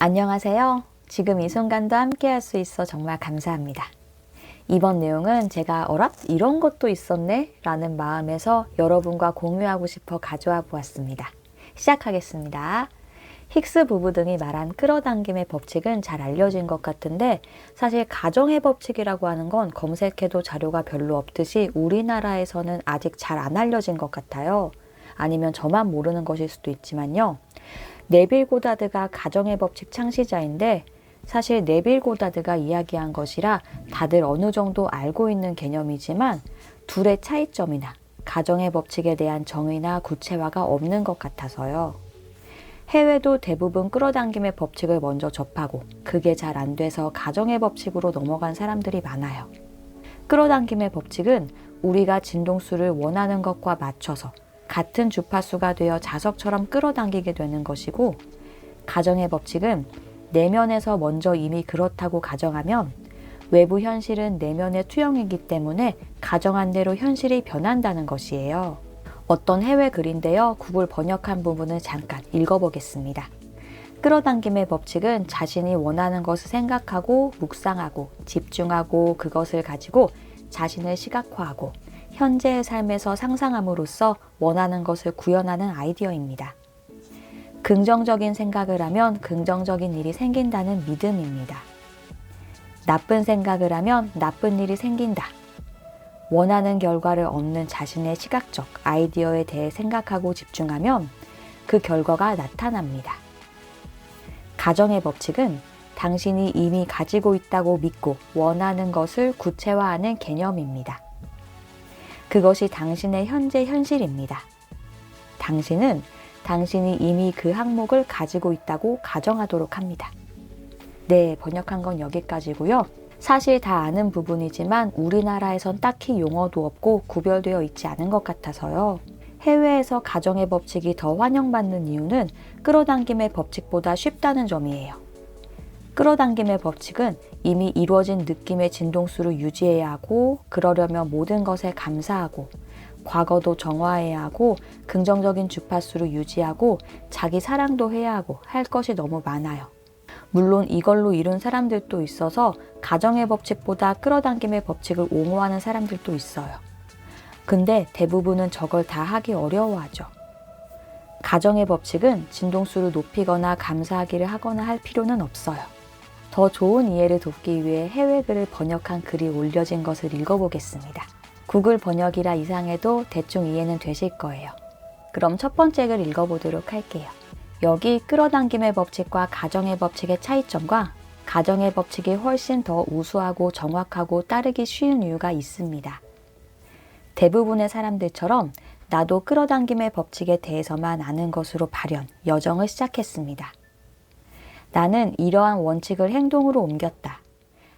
안녕하세요. 지금 이 순간도 함께 할 수 있어 정말 감사합니다. 이번 내용은 제가 어라? 이런 것도 있었네? 라는 마음에서 여러분과 공유하고 싶어 가져와 보았습니다. 시작하겠습니다. 힉스 부부 등이 말한 끌어당김의 법칙은 잘 알려진 것 같은데 사실 가정의 법칙이라고 하는 건 검색해도 자료가 별로 없듯이 우리나라에서는 아직 잘 안 알려진 것 같아요. 아니면 저만 모르는 것일 수도 있지만요. 네빌 고다드가 가정의 법칙 창시자인데 사실 네빌 고다드가 이야기한 것이라 다들 어느 정도 알고 있는 개념이지만 둘의 차이점이나 가정의 법칙에 대한 정의나 구체화가 없는 것 같아서요. 해외도 대부분 끌어당김의 법칙을 먼저 접하고 그게 잘 안 돼서 가정의 법칙으로 넘어간 사람들이 많아요. 끌어당김의 법칙은 우리가 진동수를 원하는 것과 맞춰서 같은 주파수가 되어 자석처럼 끌어당기게 되는 것이고, 가정의 법칙은 내면에서 먼저 이미 그렇다고 가정하면 외부 현실은 내면의 투영이기 때문에 가정한 대로 현실이 변한다는 것이에요. 어떤 해외 글인데요. 구글 번역한 부분을 잠깐 읽어보겠습니다. 끌어당김의 법칙은 자신이 원하는 것을 생각하고 묵상하고 집중하고 그것을 가지고 자신을 시각화하고 현재의 삶에서 상상함으로써 원하는 것을 구현하는 아이디어입니다. 긍정적인 생각을 하면 긍정적인 일이 생긴다는 믿음입니다. 나쁜 생각을 하면 나쁜 일이 생긴다. 원하는 결과를 얻는 자신의 시각적 아이디어에 대해 생각하고 집중하면 그 결과가 나타납니다. 가정의 법칙은 당신이 이미 가지고 있다고 믿고 원하는 것을 구체화하는 개념입니다. 그것이 당신의 현재 현실입니다. 당신은 당신이 이미 그 항목을 가지고 있다고 가정하도록 합니다. 네, 번역한 건 여기까지고요. 사실 다 아는 부분이지만 우리나라에선 딱히 용어도 없고 구별되어 있지 않은 것 같아서요. 해외에서 가정의 법칙이 더 환영받는 이유는 끌어당김의 법칙보다 쉽다는 점이에요. 끌어당김의 법칙은 이미 이루어진 느낌의 진동수를 유지해야 하고 그러려면 모든 것에 감사하고 과거도 정화해야 하고 긍정적인 주파수를 유지하고 자기 사랑도 해야 하고 할 것이 너무 많아요. 물론 이걸로 이룬 사람들도 있어서 가정의 법칙보다 끌어당김의 법칙을 옹호하는 사람들도 있어요. 근데 대부분은 저걸 다 하기 어려워하죠. 가정의 법칙은 진동수를 높이거나 감사하기를 하거나 할 필요는 없어요. 더 좋은 이해를 돕기 위해 해외 글을 번역한 글이 올려진 것을 읽어보겠습니다. 구글 번역이라 이상해도 대충 이해는 되실 거예요. 그럼 첫 번째 글 읽어보도록 할게요. 여기 끌어당김의 법칙과 가정의 법칙의 차이점과 가정의 법칙이 훨씬 더 우수하고 정확하고 따르기 쉬운 이유가 있습니다. 대부분의 사람들처럼 나도 끌어당김의 법칙에 대해서만 아는 것으로 발현, 여정을 시작했습니다. 나는 이러한 원칙을 행동으로 옮겼다.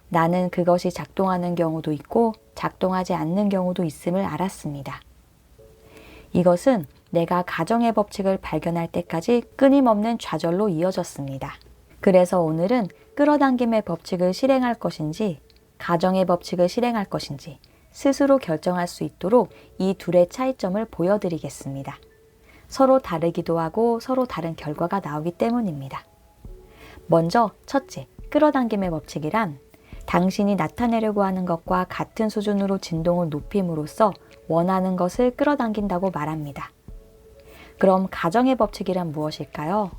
나는 그것이 작동하는 경우도 있고 작동하지 않는 경우도 있음을 알았습니다. 이것은 내가 가정의 법칙을 발견할 때까지 끊임없는 좌절로 이어졌습니다. 그래서 오늘은 끌어당김의 법칙을 실행할 것인지 가정의 법칙을 실행할 것인지 스스로 결정할 수 있도록 이 둘의 차이점을 보여드리겠습니다. 서로 다르기도 하고 서로 다른 결과가 나오기 때문입니다. 먼저 첫째, 끌어당김의 법칙이란 당신이 나타내려고 하는 것과 같은 수준으로 진동을 높임으로써 원하는 것을 끌어당긴다고 말합니다. 그럼 가정의 법칙이란 무엇일까요?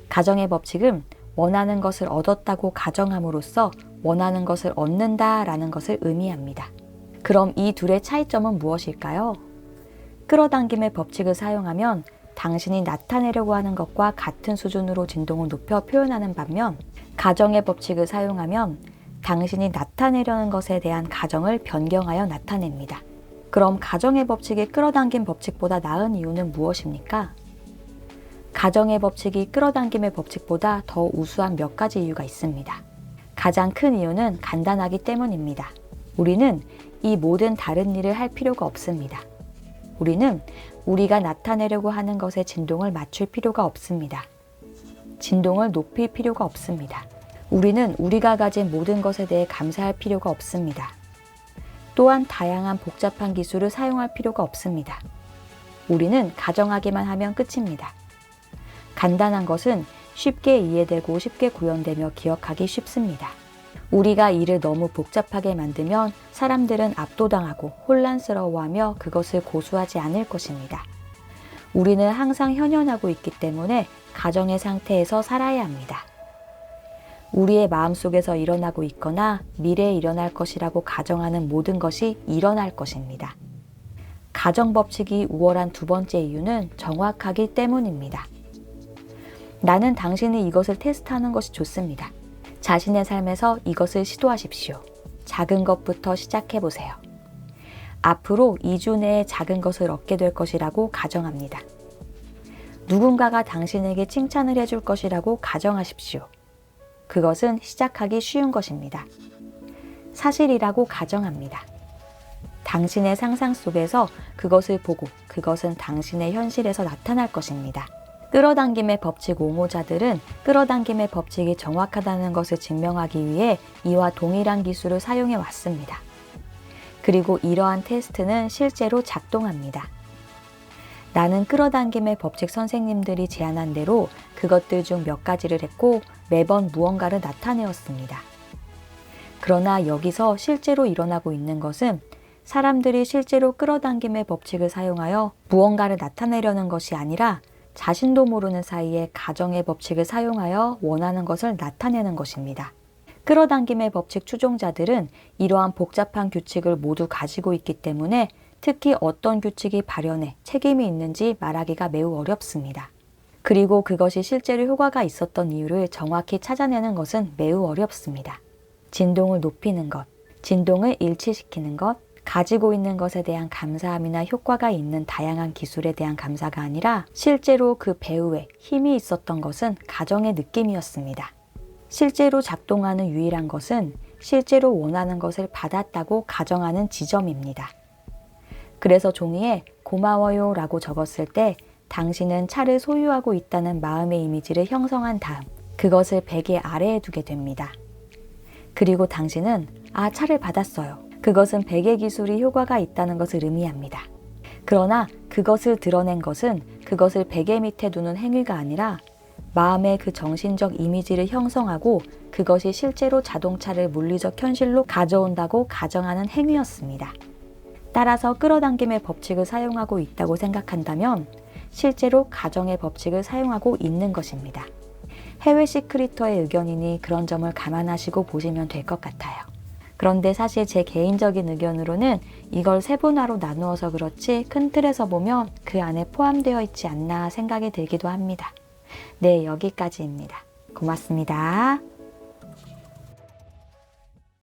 가정의 법칙은 원하는 것을 얻었다고 가정함으로써 원하는 것을 얻는다라는 것을 의미합니다. 그럼 이 둘의 차이점은 무엇일까요? 끌어당김의 법칙을 사용하면 당신이 나타내려고 하는 것과 같은 수준으로 진동을 높여 표현하는 반면 가정의 법칙을 사용하면 당신이 나타내려는 것에 대한 가정을 변경하여 나타냅니다. 그럼 가정의 법칙이 끌어당김 법칙보다 나은 이유는 무엇입니까? 가정의 법칙이 끌어당김의 법칙보다 더 우수한 몇 가지 이유가 있습니다. 가장 큰 이유는 간단하기 때문입니다. 우리는 이 모든 다른 일을 할 필요가 없습니다. 우리는 우리가 나타내려고 하는 것의 진동을 맞출 필요가 없습니다. 진동을 높일 필요가 없습니다. 우리는 우리가 가진 모든 것에 대해 감사할 필요가 없습니다. 또한 다양한 복잡한 기술을 사용할 필요가 없습니다. 우리는 가정하기만 하면 끝입니다. 간단한 것은 쉽게 이해되고 쉽게 구현되며 기억하기 쉽습니다. 우리가 일을 너무 복잡하게 만들면 사람들은 압도당하고 혼란스러워하며 그것을 고수하지 않을 것입니다. 우리는 항상 현현하고 있기 때문에 가정의 상태에서 살아야 합니다. 우리의 마음속에서 일어나고 있거나 미래에 일어날 것이라고 가정하는 모든 것이 일어날 것입니다. 가정 법칙이 우월한 두 번째 이유는 정확하기 때문입니다. 나는 당신이 이것을 테스트하는 것이 좋습니다. 자신의 삶에서 이것을 시도하십시오. 작은 것부터 시작해 보세요. 앞으로 2주 내에 작은 것을 얻게 될 것이라고 가정합니다. 누군가가 당신에게 칭찬을 해줄 것이라고 가정하십시오. 그것은 시작하기 쉬운 것입니다. 사실이라고 가정합니다. 당신의 상상 속에서 그것을 보고 그것은 당신의 현실에서 나타날 것입니다. 끌어당김의 법칙 옹호자들은 끌어당김의 법칙이 정확하다는 것을 증명하기 위해 이와 동일한 기술을 사용해 왔습니다. 그리고 이러한 테스트는 실제로 작동합니다. 나는 끌어당김의 법칙 선생님들이 제안한 대로 그것들 중 몇 가지를 했고 매번 무언가를 나타내었습니다. 그러나 여기서 실제로 일어나고 있는 것은 사람들이 실제로 끌어당김의 법칙을 사용하여 무언가를 나타내려는 것이 아니라 자신도 모르는 사이에 가정의 법칙을 사용하여 원하는 것을 나타내는 것입니다. 끌어당김의 법칙 추종자들은 이러한 복잡한 규칙을 모두 가지고 있기 때문에 특히 어떤 규칙이 발현에 책임이 있는지 말하기가 매우 어렵습니다. 그리고 그것이 실제로 효과가 있었던 이유를 정확히 찾아내는 것은 매우 어렵습니다. 진동을 높이는 것, 진동을 일치시키는 것, 가지고 있는 것에 대한 감사함이나 효과가 있는 다양한 기술에 대한 감사가 아니라 실제로 그 배우에 힘이 있었던 것은 가정의 느낌이었습니다. 실제로 작동하는 유일한 것은 실제로 원하는 것을 받았다고 가정하는 지점입니다. 그래서 종이에 고마워요 라고 적었을 때 당신은 차를 소유하고 있다는 마음의 이미지를 형성한 다음 그것을 베개 아래에 두게 됩니다. 그리고 당신은 차를 받았어요. 그것은 베개 기술이 효과가 있다는 것을 의미합니다. 그러나 그것을 드러낸 것은 그것을 베개 밑에 두는 행위가 아니라 마음의 그 정신적 이미지를 형성하고 그것이 실제로 자동차를 물리적 현실로 가져온다고 가정하는 행위였습니다. 따라서 끌어당김의 법칙을 사용하고 있다고 생각한다면 실제로 가정의 법칙을 사용하고 있는 것입니다. 해외 시크릿터의 의견이니 그런 점을 감안하시고 보시면 될 것 같아요. 그런데 사실 제 개인적인 의견으로는 이걸 세분화로 나누어서 그렇지 큰 틀에서 보면 그 안에 포함되어 있지 않나 생각이 들기도 합니다. 네, 여기까지입니다. 고맙습니다.